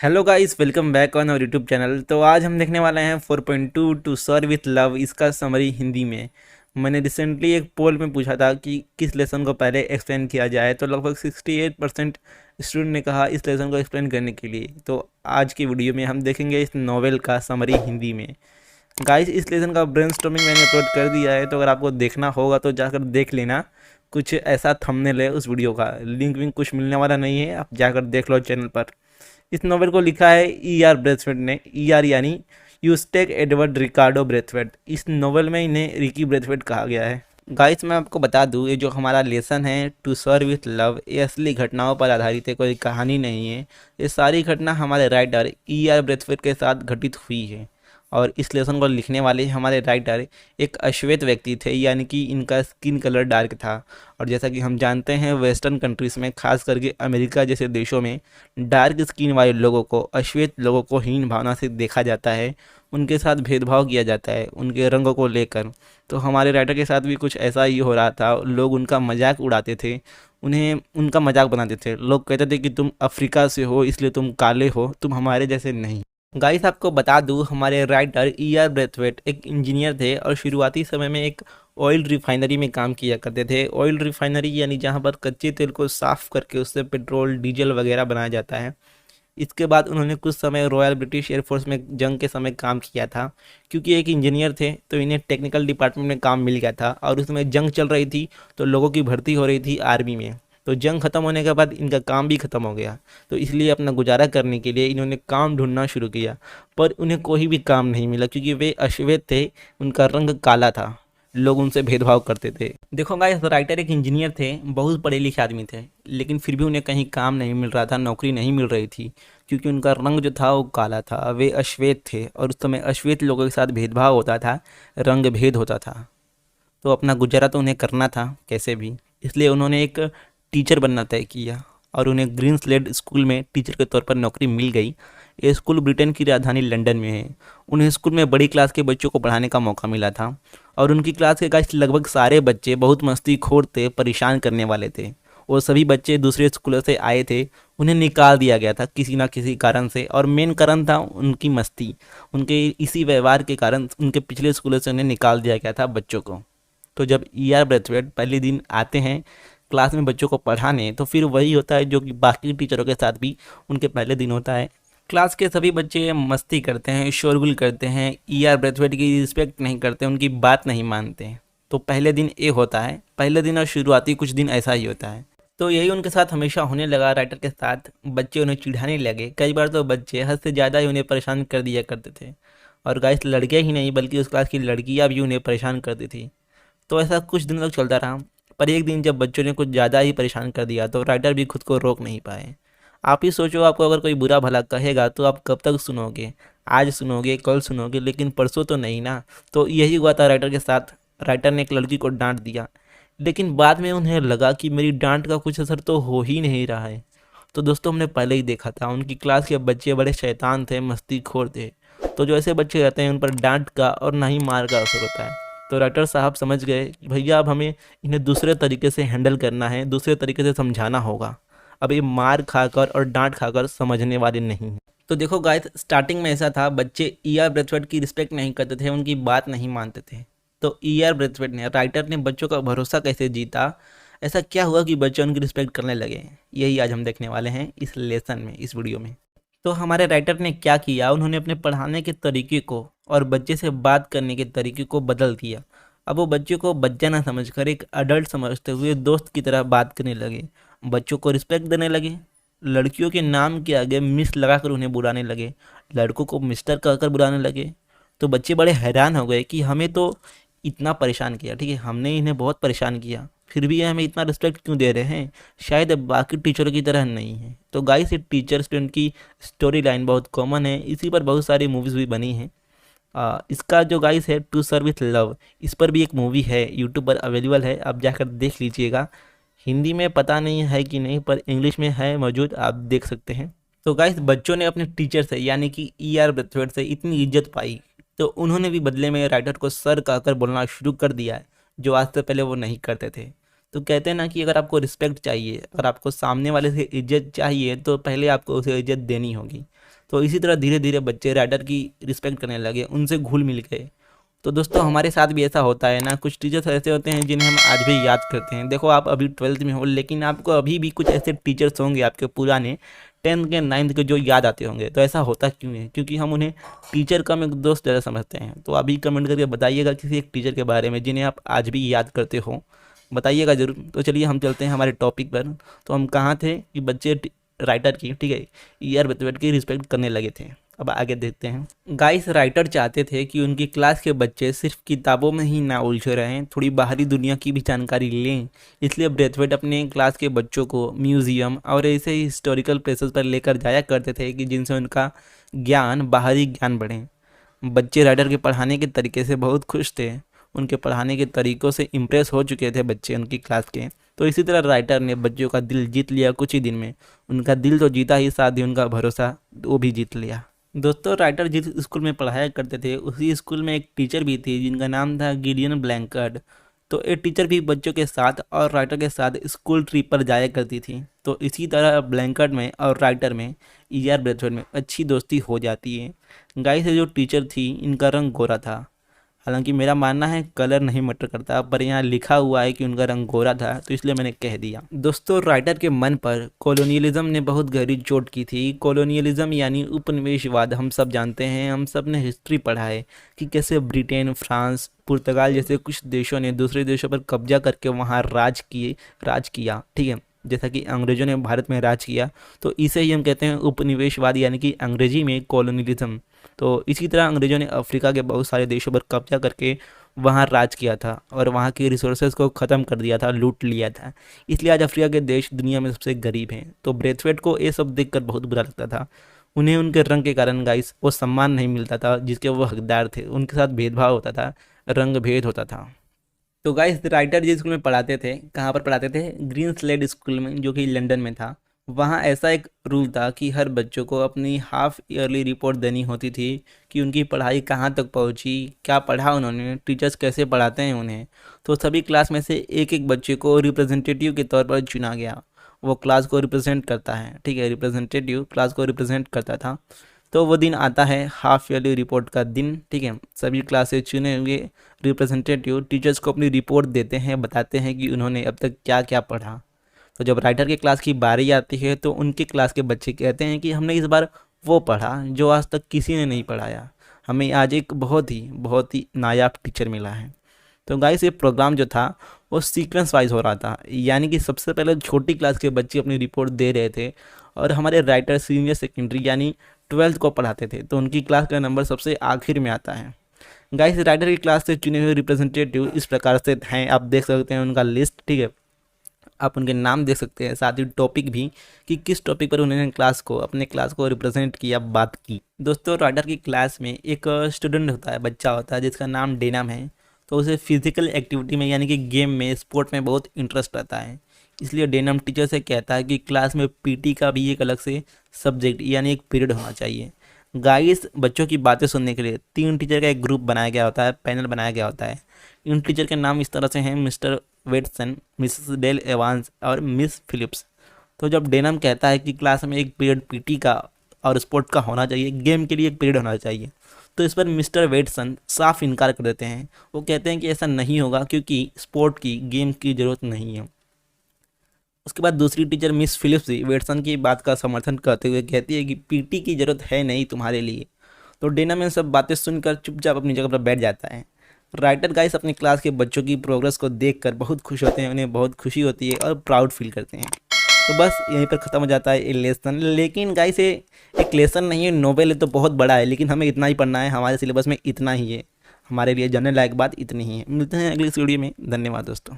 Hello guys, welcome back on our YouTube channel. तो आज हम देखने वाले हैं 4.2 टू सर विथ लव, इसका समरी हिंदी में। मैंने रिसेंटली एक पोल में पूछा था कि किस लेसन को पहले एक्सप्लेन किया जाए, तो लगभग 68% स्टूडेंट ने कहा इस लेसन को एक्सप्लेन करने के लिए। तो आज की वीडियो में हम देखेंगे इस नॉवेल का समरी हिंदी में। गाइस, इस लेसन का ब्रेनस्टॉर्मिंग मैंने अपलोड कर दिया है, तो अगर आपको देखना होगा तो जाकर देख लेना। कुछ ऐसा थंबनेल है उस वीडियो का, लिंक विंक कुछ मिलने वाला नहीं है, आप जाकर देख लो चैनल पर। इस नॉवेल को लिखा है E.R. ब्रेथवेट ने। E.R. यानी यूस्टेक एडवर्ड रिकार्डो ब्रेथवेट। इस नॉवेल में इन्हें रिकी ब्रेथवेट कहा गया है। गाइस, मैं आपको बता दूं, ये जो हमारा लेसन है टू सर विथ लव, ये असली घटनाओं पर आधारित है, कोई कहानी नहीं है। ये सारी घटना हमारे राइटर E.R. ब्रेथवेट के साथ घटित हुई है। और इस लेसन को लिखने वाले हमारे राइटर एक अश्वेत व्यक्ति थे, यानी कि इनका स्किन कलर डार्क था। और जैसा कि हम जानते हैं, वेस्टर्न कंट्रीज़ में, खास करके अमेरिका जैसे देशों में, डार्क स्किन वाले लोगों को, अश्वेत लोगों को हीन भावना से देखा जाता है। उनके साथ भेदभाव किया जाता है उनके रंगों को लेकर। तो हमारे राइटर के साथ भी कुछ ऐसा ही हो रहा था। लोग उनका मजाक उड़ाते थे, उन्हें उनका मजाक बनाते थे। लोग कहते थे कि तुम अफ्रीका से हो इसलिए तुम काले हो, तुम हमारे जैसे नहीं। गाइस, आपको बता दूं, हमारे राइटर E.R. ब्रेथवेट एक इंजीनियर थे और शुरुआती समय में एक ऑयल रिफाइनरी में काम किया करते थे। ऑयल रिफाइनरी यानी जहां पर कच्चे तेल को साफ करके उससे पेट्रोल, डीजल वगैरह बनाया जाता है। इसके बाद उन्होंने कुछ समय रॉयल ब्रिटिश एयरफोर्स में जंग के समय काम किया था। क्योंकि एक इंजीनियर थे तो इन्हें टेक्निकल डिपार्टमेंट में काम मिल गया था, और उसमें जंग चल रही थी तो लोगों की भर्ती हो रही थी आर्मी में। तो जंग ख़त्म होने के बाद इनका काम भी ख़त्म हो गया। तो इसलिए अपना गुजारा करने के लिए इन्होंने काम ढूंढना शुरू किया, पर उन्हें कोई भी काम नहीं मिला क्योंकि वे अश्वेत थे, उनका रंग काला था। लोग उनसे भेदभाव करते थे। देखो गाइस, राइटर एक इंजीनियर थे, बहुत पढ़े लिखे आदमी थे, लेकिन फिर भी उन्हें कहीं काम नहीं मिल रहा था, नौकरी नहीं मिल रही थी, क्योंकि उनका रंग जो था वो काला था। वे अश्वेत थे और उस समय अश्वेत लोगों के साथ भेदभाव होता था, रंग भेद होता था। तो अपना गुजारा तो उन्हें करना था कैसे भी, इसलिए उन्होंने एक टीचर बनना तय किया और उन्हें ग्रीन स्लेड स्कूल में टीचर के तौर पर नौकरी मिल गई। ये स्कूल ब्रिटेन की राजधानी लंदन में है। उन्हें स्कूल में बड़ी क्लास के बच्चों को पढ़ाने का मौका मिला था, और उनकी क्लास के गाइस लगभग सारे बच्चे बहुत मस्तीखोर थे, परेशान करने वाले थे। वो सभी बच्चे दूसरे स्कूलों से आए थे, उन्हें निकाल दिया गया था किसी ना किसी कारण से, और मेन कारण था उनकी मस्ती। उनके इसी व्यवहार के कारण उनके पिछले स्कूलों से उन्हें निकाल दिया गया था बच्चों को। तो जब E.R. ब्रेथवेट पहले दिन आते हैं क्लास में बच्चों को पढ़ाने, तो फिर वही होता है जो कि बाकी टीचरों के साथ भी उनके पहले दिन होता है। क्लास के सभी बच्चे मस्ती करते हैं, शोरगुल करते हैं, E.R. ब्रेथवेट की रिस्पेक्ट नहीं करते, उनकी बात नहीं मानते। तो पहले दिन ये होता है, पहले दिन और शुरुआती कुछ दिन ऐसा ही होता है। तो यही उनके साथ हमेशा होने लगा राइटर के साथ। बच्चे उन्हें चिढ़ाने लगे, कई बार तो बच्चे हद से ज़्यादा ही उन्हें परेशान कर दिया करते थे। और गाइस, लड़के ही नहीं बल्कि उस क्लास की लड़कियाँ भी उन्हें परेशान करती थी। तो ऐसा कुछ दिन तक चलता रहा। पर एक दिन जब बच्चों ने कुछ ज़्यादा ही परेशान कर दिया, तो राइटर भी खुद को रोक नहीं पाए। आप ही सोचो, आपको अगर कोई बुरा भला कहेगा तो आप कब तक सुनोगे? आज सुनोगे, कल सुनोगे, लेकिन परसों तो नहीं ना। तो यही हुआ था राइटर के साथ। राइटर ने एक लड़की को डांट दिया, लेकिन बाद में उन्हें लगा कि मेरी डांट का कुछ असर तो हो ही नहीं रहा है। तो दोस्तों, हमने पहले ही देखा था, उनकी क्लास के बच्चे बड़े शैतान थे, मस्तीखोर थे। तो जो ऐसे बच्चे रहते हैं उन पर डांट का और ना ही मार का असर होता है। तो राइटर साहब समझ गए कि भैया अब हमें इन्हें दूसरे तरीके से हैंडल करना है, दूसरे तरीके से समझाना होगा। अब ये मार खाकर और डांट खाकर समझने वाले नहीं हैं। तो देखो गाइस, स्टार्टिंग में ऐसा था, बच्चे E.R. ब्रेथवेट की रिस्पेक्ट नहीं करते थे, उनकी बात नहीं मानते थे। तो E.R. ब्रेथवेट ने, राइटर ने बच्चों का भरोसा कैसे जीता, ऐसा क्या हुआ कि बच्चे उनकी रिस्पेक्ट करने लगे, यही आज हम देखने वाले हैं इस लेसन में, इस वीडियो में। तो हमारे राइटर ने क्या किया, उन्होंने अपने पढ़ाने के तरीके को और बच्चे से बात करने के तरीके को बदल दिया। अब वो बच्चे को बच्चा ना समझकर एक अडल्ट समझते हुए दोस्त की तरह बात करने लगे, बच्चों को रिस्पेक्ट देने लगे। लड़कियों के नाम के आगे मिस लगाकर उन्हें बुलाने लगे, लड़कों को मिस्टर कहकर बुलाने लगे। तो बच्चे बड़े हैरान हो गए कि हमें तो इतना परेशान किया, ठीक है, हमने इन्हें बहुत परेशान किया, फिर भी ये हमें इतना रिस्पेक्ट क्यों दे रहे हैं? शायद बाकी टीचरों की तरह नहीं है। तो गाइस, ये टीचर स्टूडेंट की स्टोरी लाइन बहुत कॉमन है, इसी पर बहुत सारी मूवीज़ भी बनी हैं। इसका जो गाइस है टू सर विथ लव, इस पर भी एक मूवी है, यूट्यूब पर अवेलेबल है, आप जाकर देख लीजिएगा। हिंदी में पता नहीं है कि नहीं, पर इंग्लिश में है मौजूद, आप देख सकते हैं। तो गाइस, बच्चों ने अपने टीचर से यानी कि E.R. ब्रेथवेट से इतनी इज्जत पाई, तो उन्होंने भी बदले में राइटर को सर कहकर बोलना शुरू कर दिया है, जो आज से पहले वो नहीं करते थे। तो कहते हैं ना कि अगर आपको रिस्पेक्ट चाहिए, अगर आपको सामने वाले से इज्जत चाहिए, तो पहले आपको उसे इज्जत देनी होगी। तो इसी तरह धीरे धीरे बच्चे राइटर की रिस्पेक्ट करने लगे, उनसे घुल मिल गए। तो दोस्तों हमारे साथ भी ऐसा होता है ना, कुछ टीचर्स ऐसे होते हैं जिन्हें हम आज भी याद करते हैं। देखो आप अभी 12th में हो, लेकिन आपको अभी भी कुछ ऐसे टीचर्स होंगे आपके पुराने 10th के 9th के जो याद आते होंगे। तो ऐसा होता क्यों है? क्योंकि हम उन्हें टीचर कम एक दोस्त ज़्यादा समझते हैं। तो अभी कमेंट करके बताइएगा किसी एक टीचर के बारे में जिन्हें आप आज भी याद करते हो, बताइएगा ज़रूर। तो चलिए हम चलते हैं हमारे टॉपिक पर। तो हम कहाँ थे कि बच्चे राइटर की, ठीक है, ईआर ब्रैथवेट की रिस्पेक्ट करने लगे थे। अब आगे देखते हैं। गाइस राइटर चाहते थे कि उनकी क्लास के बच्चे सिर्फ किताबों में ही ना उलझे रहें, थोड़ी बाहरी दुनिया की भी जानकारी लें। इसलिए ब्रैथवेट अपने क्लास के बच्चों को म्यूजियम और ऐसे ही हिस्टोरिकल प्लेसेस पर लेकर जाया करते थे कि जिनसे उनका ज्ञान, बाहरी ज्ञान बढ़े। बच्चे राइटर के पढ़ाने के तरीके से बहुत खुश थे, उनके पढ़ाने के तरीक़ों से इम्प्रेस हो चुके थे बच्चे उनकी क्लास के। तो इसी तरह राइटर ने बच्चों का दिल जीत लिया कुछ ही दिन में। उनका दिल तो जीता ही, साथ ही उनका भरोसा वो भी जीत लिया। दोस्तों राइटर जिस स्कूल में पढ़ाया करते थे उसी स्कूल में एक टीचर भी थी जिनका नाम था गिडियन ब्लैंकर्ड। तो एक टीचर भी बच्चों के साथ और राइटर के साथ स्कूल ट्रिप पर जाया करती थी। तो इसी तरह ब्लैंकर्ड में और राइटर में, ईआर ब्रैथवेट में अच्छी दोस्ती हो जाती है। गाइस ये जो टीचर थी इनका रंग गोरा था। हालांकि मेरा मानना है कलर नहीं मैटर करता, पर यहाँ लिखा हुआ है कि उनका रंग गोरा था, तो इसलिए मैंने कह दिया। दोस्तों राइटर के मन पर कॉलोनियलिज्म ने बहुत गहरी चोट की थी। कॉलोनियलिज्म यानी उपनिवेशवाद, हम सब जानते हैं, हम सब ने हिस्ट्री पढ़ा है कि कैसे ब्रिटेन, फ्रांस, पुर्तगाल जैसे कुछ देशों ने दूसरे देशों पर कब्जा करके वहाँ राज किया, ठीक है, जैसा कि अंग्रेजों ने भारत में राज किया। तो इसे ही हम कहते हैं उपनिवेशवाद, यानी कि अंग्रेजी में कॉलोनियलिज्म। तो इसी तरह अंग्रेजों ने अफ्रीका के बहुत सारे देशों पर कब्जा करके वहाँ राज किया था और वहाँ के रिसोर्सेज को ख़त्म कर दिया था, लूट लिया था। इसलिए आज अफ्रीका के देश दुनिया में सबसे गरीब हैं। तो ब्रैथवेट को ये सब देखकर बहुत बुरा लगता था। उन्हें उनके रंग के कारण गाइस वो सम्मान नहीं मिलता था जिसके वो हकदार थे। उनके साथ भेदभाव होता था, रंग भेद होता था। तो गाइस राइटर जिस स्कूल में पढ़ाते थे, कहाँ पर पढ़ाते थे? ग्रीन स्लेड स्कूल में, जो कि लंदन में था। वहाँ ऐसा एक रूल था कि हर बच्चों को अपनी हाफ ईयरली रिपोर्ट देनी होती थी कि उनकी पढ़ाई कहाँ तक पहुँची, क्या पढ़ा उन्होंने, टीचर्स कैसे पढ़ाते हैं उन्हें। तो सभी क्लास में से एक एक बच्चे को रिप्रेजेंटेटिव के तौर पर चुना गया। वो क्लास को रिप्रेजेंट करता है, ठीक है, रिप्रेजेंटेटिव क्लास को रिप्रेजेंट करता था। तो वो दिन आता है हाफ ईयरली रिपोर्ट का दिन, ठीक है। सभी क्लास से चुने हुए रिप्रेजेंटेटिव टीचर्स को अपनी रिपोर्ट देते हैं, बताते हैं कि उन्होंने अब तक क्या क्या पढ़ा। तो जब राइटर की क्लास की बारी आती है तो उनके क्लास के बच्चे कहते हैं कि हमने इस बार वो पढ़ा जो आज तक किसी ने नहीं पढ़ाया। हमें आज एक बहुत ही नायाब टीचर मिला है। तो गाइस ये प्रोग्राम जो था वो सीक्वेंस वाइज हो रहा था, यानी कि सबसे पहले छोटी क्लास के बच्चे अपनी रिपोर्ट दे रहे थे और हमारे राइटर सीनियर सेकेंडरी यानी 12th को पढ़ाते थे। तो उनकी क्लास का नंबर सबसे आखिर में आता है। गाइस राइटर की क्लास से चुने हुए रिप्रेजेंटेटिव इस प्रकार से हैं, आप देख सकते हैं उनका लिस्ट, ठीक है। आप उनके नाम देख सकते हैं, साथ ही टॉपिक भी कि किस टॉपिक पर उन्होंने अपने क्लास को रिप्रेजेंट किया, बात की। दोस्तों राइटर की क्लास में एक स्टूडेंट होता है, बच्चा होता है जिसका नाम डेनम है। तो उसे फिजिकल एक्टिविटी में यानी कि गेम में, स्पोर्ट में बहुत इंटरेस्ट रहता है। इसलिए डेनम टीचर से कहता है कि क्लास में पीटी का भी एक अलग से सब्जेक्ट यानी एक पीरियड होना चाहिए। गाइस बच्चों की बातें सुनने के लिए 3 टीचर का एक ग्रुप बनाया गया होता है, पैनल बनाया गया होता है। इन टीचर के नाम इस तरह से हैं: मिस्टर वेटसन, मिसेस डेल एवांस और मिस फिलिप्स। तो जब डेनम कहता है कि क्लास में एक पीरियड पीटी का और स्पोर्ट का होना चाहिए, गेम के लिए एक पीरियड होना चाहिए, तो इस पर मिस्टर वेटसन साफ इनकार कर देते हैं। वो कहते हैं कि ऐसा नहीं होगा क्योंकि स्पोर्ट की, गेम की ज़रूरत नहीं है। उसके बाद दूसरी टीचर मिस फिलिप्स भी वेटसन की बात का समर्थन करते हुए कहती है कि पीटी की ज़रूरत है नहीं तुम्हारे लिए। तो डेनम इन सब बातें सुनकर चुपचाप अपनी जगह पर बैठ जाता है। राइटर गाइस अपनी क्लास के बच्चों की प्रोग्रेस को देखकर बहुत खुश होते हैं, उन्हें बहुत खुशी होती है और प्राउड फील करते हैं। तो बस यहीं पर ख़त्म हो जाता है ये लेसन। लेकिन गाइस ये एक लेसन नहीं है, नोवेल है, तो बहुत बड़ा है, लेकिन हमें इतना ही पढ़ना है, हमारे सिलेबस में इतना ही है, हमारे लिए जानने लायक बात इतनी ही है। मिलते हैं अगली वीडियो में। धन्यवाद दोस्तों।